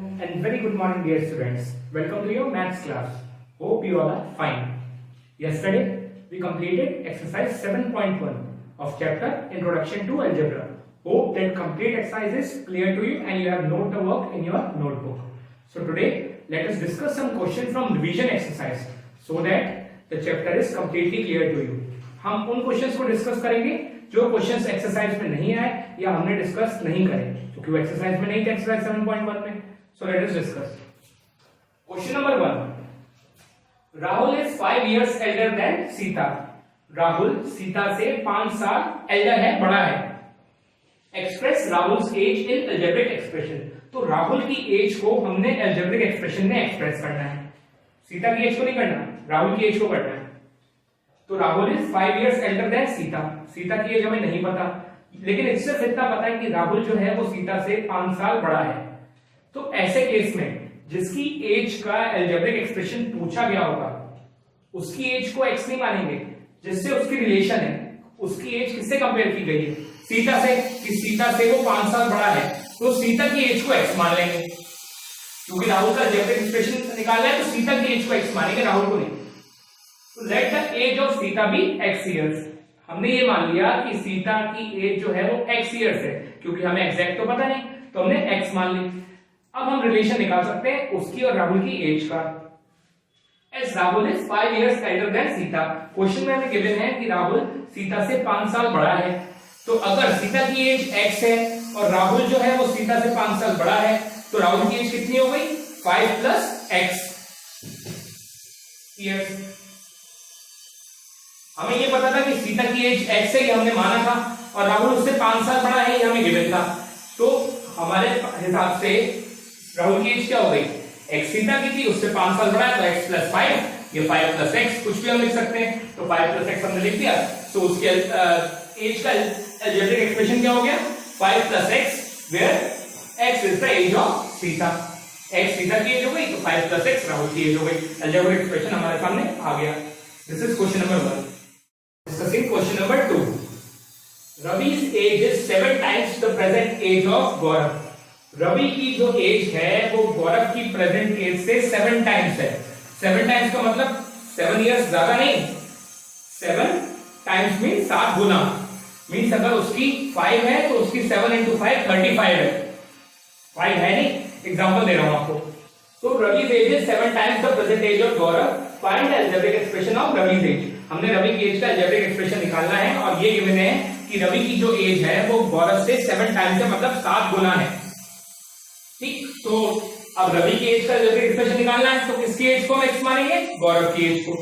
And very good morning, dear students. Welcome to your maths class. Hope you all are fine. Yesterday, we completed exercise 7.1 of chapter Introduction to Algebra. Hope that complete exercise is clear to you and you have noted the work in your notebook. So today, let us discuss some questions from revision exercise so that the chapter is completely clear to you. हम उन questions को discuss करेंगे जो questions exercise में नहीं आए या हमने डिस्कस नहीं करे क्योंकि वो एक्सरसाइज में नहीं थे एक्सरसाइज 7.1 में. So let us discuss. Question number 1. Rahul is 5 years elder than Sita. Rahul Sita से 5 साल एल्डर है, बड़ा है. Express Rahul's age in algebraic expression. तो राहुल की एज को हमने algebraic expression में एक्सप्रेस करना है. सीता की एज को नहीं करना, राहुल की एज को करना है. तो Rahul is 5 years elder than Sita. Sita की एज हमें नहीं पता, लेकिन इससे इतना पता है कि राहुल जो है वो सीता से 5 साल बड़ा है. तो ऐसे केस में जिसकी एज का अलजेब्रिक एक्सप्रेशन पूछा गया होगा उसकी एज को x नहीं मानेंगे. जिससे उसकी रिलेशन है उसकी एज किससे कंपेयर की गई है? सीता से. कि सीता से वो 5 साल बड़ा है तो सीता की एज को x मान लेंगे. क्योंकि राहुल का अलजेब्रिक एक्सप्रेशन निकालना है तो सीता की एज को x मानेंगे, राहुल को नहीं. तो let the age of Sita be x years. हमने ये मान लिया कि सीता की एज जो है वो x years है क्योंकि हमें एग्जैक्ट तो पता नहीं तो हमने x मान ली. अब हम रिलेशन निकाल सकते हैं उसकी और राहुल की एज का. S Rahul is 5 years elder than Sita. Question में हमें गिवन है कि राहुल सीता से 5 साल बड़ा है. तो अगर सीता की एज x है और राहुल जो है वो सीता से 5 साल बड़ा है तो राहुल की एज कितनी हो गई? 5 plus x years. हमें ये पता था कि सीता की एज x है, ये हमने माना था, और राहुल उससे 5 साल बड़ा है, ये हमें गिवन था. तो हमारे हिसाब से राहुल की एज क्या हो गई? x सीता की थी, उससे 5 साल बड़ा है तो x plus 5, ये 5 plus x कुछ भी हम लिख सकते हैं. तो 5 plus x हमने लिख दिया. तो उसके एज का अलजेब्रिक एक्सप्रेशन क्या हो गया? 5 plus x where x is the age of Sita. x Sita की एज हो गई तो 5 plus x राहुल की एज हो गई. अलजेब्रिक एक्सप्रेशन हमारे सामने आ गया. This is question number 1. Discussing question number 2. Ravi's age is 7 times the present age of Gaurav. Ravi की जो एज है वो गौरव की प्रेजेंट एज से 7 टाइम्स है. 7 टाइम्स का मतलब 7 इयर्स ज्यादा नहीं, 7 टाइम्स मीन 7 गुना. मीन्स अगर उसकी 5 है तो उसकी 7 into 5 35 है. 5 है नहीं, एग्जांपल दे रहा हूं आपको. तो रवि's age is 7 times the present age of Gaurav. Find the algebraic expression of Ravi's age. हमने रवि की एज का अलजेब्रिक एक्सप्रेशन निकालना है और ये गिवन है कि रवि की जो एज है वो गौरव से 7 टाइम्स है, मतलब 7 गुना है. ठीक. तो अब रवि की एज का अलजेब्रिक एक्सप्रेशन निकालना है तो किसकी एज को हम x मानेंगे? गौरव की एज को.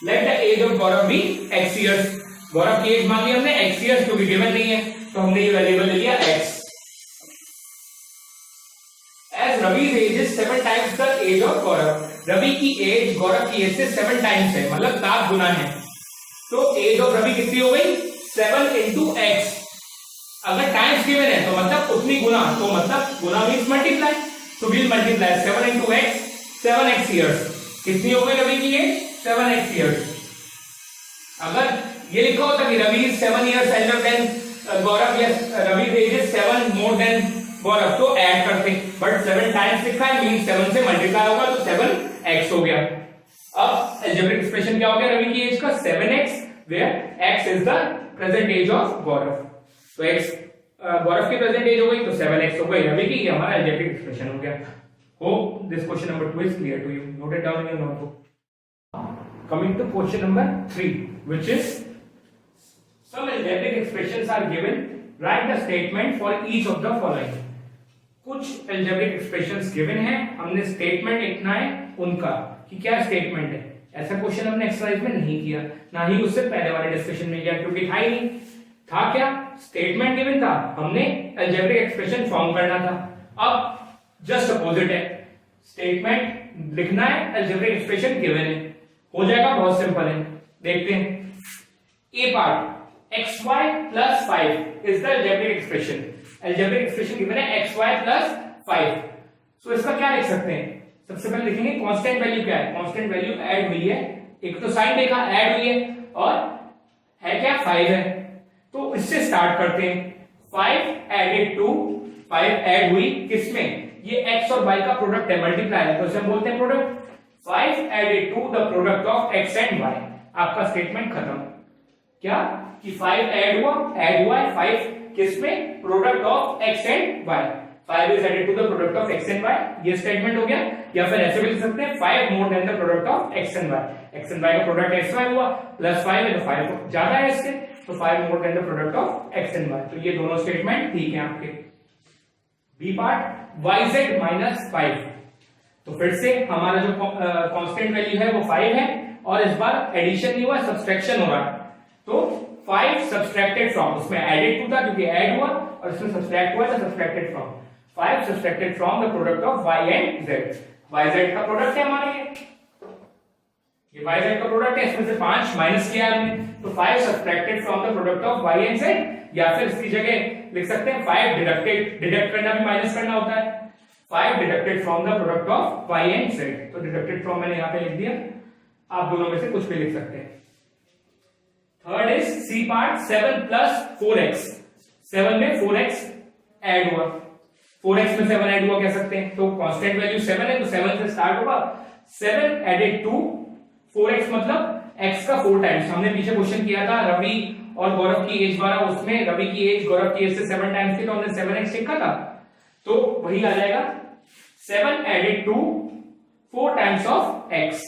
Let the age of Gaurav be x years. Gaurav की एज मान ली हमने x years क्योंकि गिवन नहीं है तो हमने ये वेरिएबल ले लिया x. As Ravi's age is 7 times the age of Gaurav. Ravi की एज गौरव की एज से 7 टाइम्स है, मतलब 7 गुना है. तो एज ऑफ रवि कितनी हो गई? 7 into x. अगर टाइम्स गिवन है तो मतलब उतनी गुना, तो मतलब गुना मींस मल्टीप्लाई. तो will multiply 7 into x, 7x years. कितनी हो गई रवि की एज? 7x years. अगर ये लिखा होता कि Ravi is 7 years elder than Gaurav या Ravi age is 7 more than Gaurav तो ऐड करते, बट 7 टाइम्स लिखा है मींस 7 से मल्टीप्लाई होगा तो 7x हो गया. अब अलजेब्रिक एक्सप्रेशन क्या हो गया रवि की एज का? 7x where x is the present age of गौरव. तो x गौरव की प्रेजेंट एज हो गई तो 7x हो गई रवि की. ये हमारा अलजेब्रिक एक्सप्रेशन हो गया. Hope this question number 2 is clear to you. Note it down in your notebook. Coming to question number 3, which is some algebraic expressions are given. Write the statement for each of the following. कुछ algebraic expressions given है, हमने statement लिखना है उनका कि क्या statement है. ऐसा क्वेश्चन हमने एक्सरसाइज में नहीं किया, ना ही उससे पहले वाले डिस्कशन में किया क्योंकि था ही नहीं. था क्या? स्टेटमेंट गिवन था, हमने अलजेब्रिक एक्सप्रेशन फॉर्म करना था. अब जस्ट अपोजिट है, स्टेटमेंट लिखना है, अलजेब्रिक एक्सप्रेशन गिवन है. हो जाएगा, बहुत सिंपल है. देखते हैं. A part xy plus 5 is the algebraic expression. algebraic expression given है xy plus 5. सो इसका क्या लिख सकते हैं? सबसे पहले लिखेंगे कांस्टेंट वैल्यू क्या है. कांस्टेंट वैल्यू ऐड हुई है, एक तो साइन देखा ऐड हुई है और है क्या 5 है. तो इससे स्टार्ट करते हैं. 5 added to 5 ऐड हुई किसमें? ये x और y का प्रोडक्ट है, मल्टीप्लाई है, तो इसे हम बोलते हैं product. 5 added to the product of x and y, आपका स्टेटमेंट खत्म। क्या कि 5 ऐड हुआ है 5 किसमें, product of x and y, 5 is added to the product of x and y, ये स्टेटमेंट हो गया। या फिर ऐसे भी लिख सकते हैं 5 more than the product of x and y, x and y का प्रोडक्ट x y हुआ प्लस 5 है तो 5 ज्यादा है इससे, तो 5 more than the product of x and y, तो ये दोनों स्टेटमेंट ठीक है आपके। बी पार्ट yz minus 5, तो फिर से हमारा जो कांस्टेंट वैल्यू है वो 5 है और इस बार एडिशन नहीं हुआ, सब्सट्रैक्शन हो रहा है, तो 5 सब्सट्रैक्टेड फ्रॉम, उसमें एडेड टू था क्योंकि ऐड हुआ और इसमें सब्सट्रैक्ट हुआ तो subtracted from, 5 subtracted from the product of y and z, yz का प्रोडक्ट है हमारे ये yz का प्रोडक्ट है, इसमें से 5 माइनस किया हमने, तो 5 subtracted from the product of y and z, या फिर इसकी जगह लिख सकते हैं 5 डिडक्टेड, डिडक्ट करना भी माइनस करना होता है, 5 deducted from the product of y and z, तो डिडक्टेड फ्रॉम मैंने यहां पे लिख दिया, आप दोनों में से कुछ भी लिख सकते हैं। Third is C part 7 plus 4x, 7 में 4x ऐड हुआ, 4x में 7 ऐड हुआ कह सकते हैं, तो कांस्टेंट वैल्यू 7 है तो 7 से स्टार्ट होगा, 7 एडेड टू 4x मतलब x का 4 टाइम्स, हमने पीछे क्वेश्चन किया था रवि और गौरव की एज वाला, उसमें रवि की एज गौरव की एज से 7 टाइम्स थी तो हमने 7x लिखा था, तो वही आ जाएगा 7 added to 4 times of x।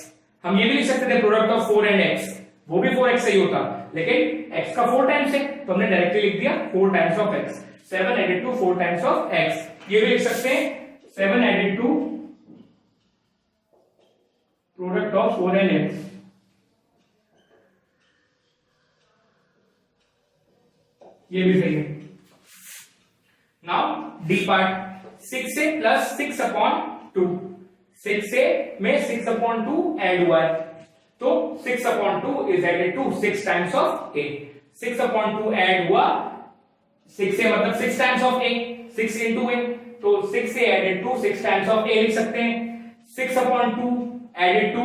हम ये भी लिख सकते थे प्रोडक्ट ऑफ 4 एंड x, वो भी 4x सही होता, लेकिन x का 4 टाइम्स है तो हमने डायरेक्टली लिख दिया 4 times of x, 7 added to 4 times of x, ये भी लिख सकते हैं 7 added to product of 4 and x, ये भी सही है। Now D part 6a plus 6 upon 2, 6a में 6 अपॉन 2 ऐड हुआ है, तो 6 upon 2 is added to 6 times of a, 6 upon 2 add हुआ, 6a मतलब 6 times of a, 6 into a, तो 6a added to 6 times of a लिख सकते हैं, 6 अपॉन 2 एडेड टू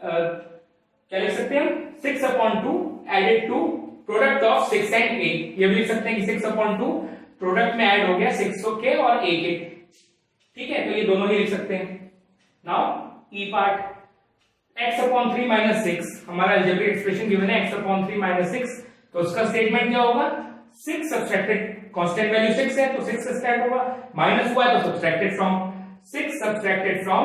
क्या लिख सकते हैं, 6 upon 2 added to product of 6 and a, ये भी लिख सकते हैं कि 6 अपॉन 2 प्रोडक्ट में ऐड हो गया 6 के और a के, ठीक है, तो ये दोनों ही लिख सकते हैं। नाउ ई पार्ट x अपॉन 3 माइनस 6, हमारा अलजेब्रिक एक्सप्रेशन गिवन है x अपॉन 3 माइनस 6, तो उसका स्टेटमेंट क्या होगा, 6 सब्सट्रैक्टेड, कांस्टेंट वैल्यू 6 है तो 6 से स्टार्ट होगा, माइनस हुआ है तो subtracted from, 6 subtracted from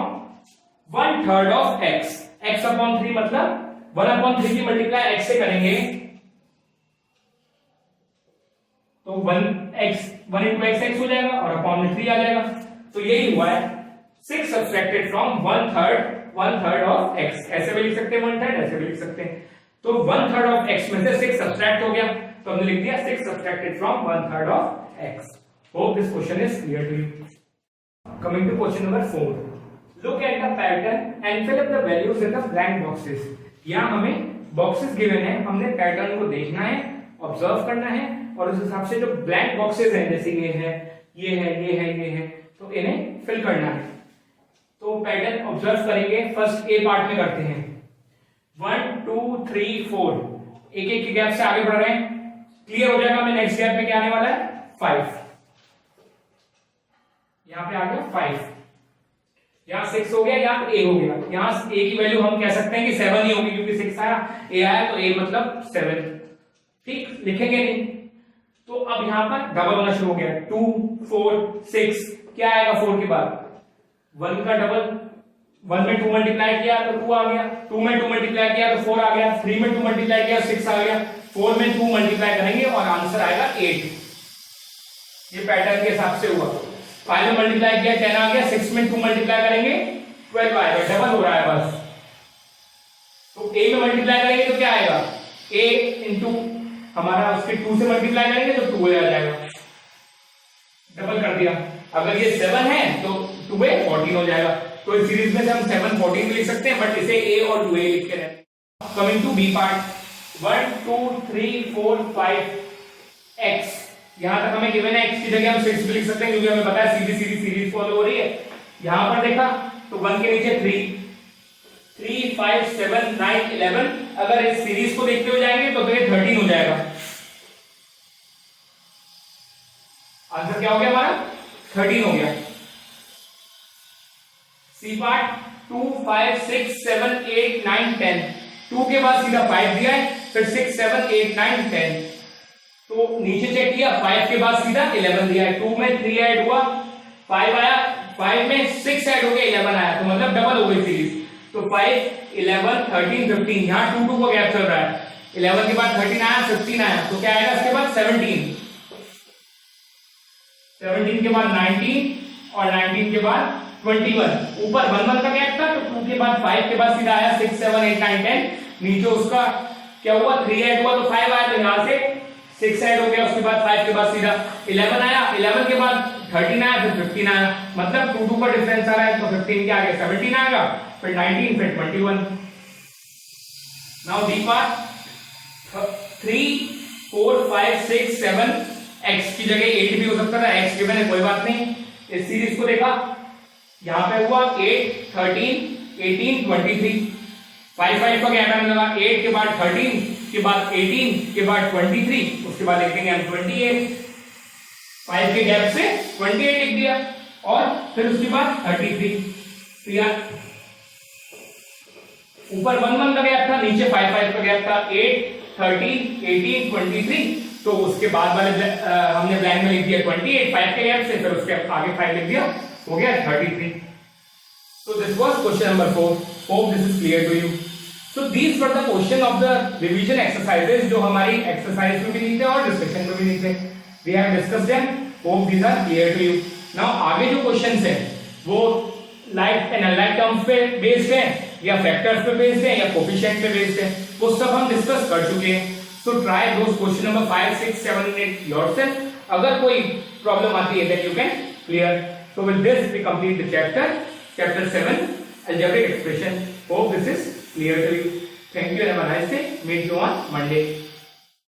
1/3 of x, x upon 3 मतलब 1 अपॉन 3 की मल्टीप्लाई x से करेंगे तो 1 into x हो जाएगा और अपॉन में 3 आ जाएगा, तो यही हुआ है 6 सब्सट्रैक्टेड फ्रॉम 1/3 ऑफ x, ऐसे भी लिख सकते हैं 1/3, ऐसे भी लिख सकते हैं, तो 1/3 ऑफ x में से 6 सब्सट्रैक्ट हो गया तो हमने लिख दिया 6 subtracted from 1/3 of x। Hope this question is clear to you. Coming to question number 4, look at the pattern and fill up the values in the blank boxes. यहां हमें बॉक्सेस गिवन है, हमने पैटर्न को देखना है, observe करना है और उस हिसाब से जो ब्लैंक बॉक्सेस हैं जैसे ये है, ये है, ये है, ये है, तो इन्हें फिल करना है। तो पैटर्न ऑब्जर्व करेंगे, फर्स्ट ए पार्ट में करते हैं 1 2 3 4, एक एक के गैप से आगे बढ़ रहे हैं, क्लियर हो जाएगा। मैं नेक्स्ट गैप में क्या आने वाला है 5, यहां पे आ गया 5, यहां 6 हो गया, यहां a हो गया, यहां a की वैल्यू हम कह सकते हैं कि 7 ही होगी क्योंकि 6 आया, a आया तो a मतलब 7, ठीक, लिखेंगे नहीं। तो अब यहां पर डबल होना शुरू हो गया 2 4 6, क्या आएगा 4 के बाद 1 का डबल, 1 में 2 मल्टीप्लाई किया तो 2 आ गया, 2 में 2 मल्टीप्लाई किया तो 4 आ गया, 3 में 2 मल्टीप्लाई किया 6 आ गया, 4 में 2 मल्टीप्लाई करेंगे और आंसर आएगा 8। ये पैटर्न के हिसाब से हुआ। 5 में मल्टीप्लाई किया 10 आ गया, 6 में 2 मल्टीप्लाई करेंगे 12 आएगा, डबल हो रहा है बस। तो a में मल्टीप्लाई करेंगे तो क्या आएगा a इंटू हमारा उसके 2 से मल्टीप्लाई करेंगे तो 2 आ जाएगा, डबल कर दिया। अगर ये 7 है तो 2a 14 हो जाएगा। तो इस सीरीज में से हम 7 14 भी लिख सकते हैं, बट इसे a और 2a लिख के रहते। Coming to be part 1 2 3 4 5 x, यहां तक हमें गिवन है, x की जगह हम 6 भी लिख सकते हैं क्योंकि हमें पता है सीधी सीधी सीरीज फॉलो हो रही है। यहां पर देखा तो 1 के नीचे 3 5 7 9 11, अगर इस सीरीज को देखते हुए जाएंगे तो ये 13 हो जाएगा। आंसर क्या हो गया हमारा 13 हो गया। सी पार्ट 2 5 6 7 8 9 10, 2 के बाद सीधा 5 दिया है, फिर 6 7 8 9 10, तो नीचे चेक किया 5 के बाद सीधा 11 दिया है, 2 में 3 ऐड हुआ 5 आया, 5 में 6 ऐड हो गया 11 आया, तो मतलब डबल हो गई सीरीज। तो 5 11 13 15, यहाँ 2 2 का गैप चल रहा है, 11 के बाद 13 आया 15 आया, तो क्या आएगा इसके बाद 17, 17 के बाद 19 और 19 के बाद 21, ऊपर 1 1 का गैप था, तो 2 के बाद 5 के बाद सीधा आया 6 7 8 9 10, नीचे उसका क्या हुआ 3 ऐड हुआ तो 5 आया, तो यहां से 6 ऐड हो गया, उसके बाद 5 के बाद सीधा 11 आया, 11 के बाद 13 आया, फिर 15 आया, मतलब 2 2 का डिफरेंस आ रहा है, तो 15 के आगे 17 आएगा, फिर 19, फिर 21। नाउ डी पार्ट 3 4 5 6 7, x की जगह 8 भी हो सकता था, x गिवन है कोई बात नहीं। इस सीरीज को देखा, यहां पे हुआ 8 13 18 23, 5 5 का गैप लगा, 8 के बाद 13 के बाद 18 के बाद 23, उसके बाद लिखेंगे हम 28, 5 के गैप से 28 लिख दिया, और फिर उसके बाद 33, क्लियर। ऊपर 1 1 का गैप था, नीचे 5 5 का गैप था, 8 13 18 23, तो उसके बाद वाले हमने ब्लैंक में लिख दिया 28 5 के गैप से, फिर उसके आगे 5 लिख दिया, हो गया 33। So this was question number 4. Hope this is clear to you. So these were the question of the revision exercises जो हमारी exercise में भी नहीं थे और discussion में भी नहीं थे. We have discussed them. Hope these are clear to you. Now आगे जो questions हैं वो like and unlike terms पे based है या factors पे based है या coefficient पे based है, वो सब हम discuss कर चुके हैं. So try those question number 5 6 7 and 8 yourself. अगर कोई problem आती है then you can clear. So with this we complete the chapter 7 algebraic expression. Hope this is clear to you. Thank you and have a nice day. Meet you on Monday.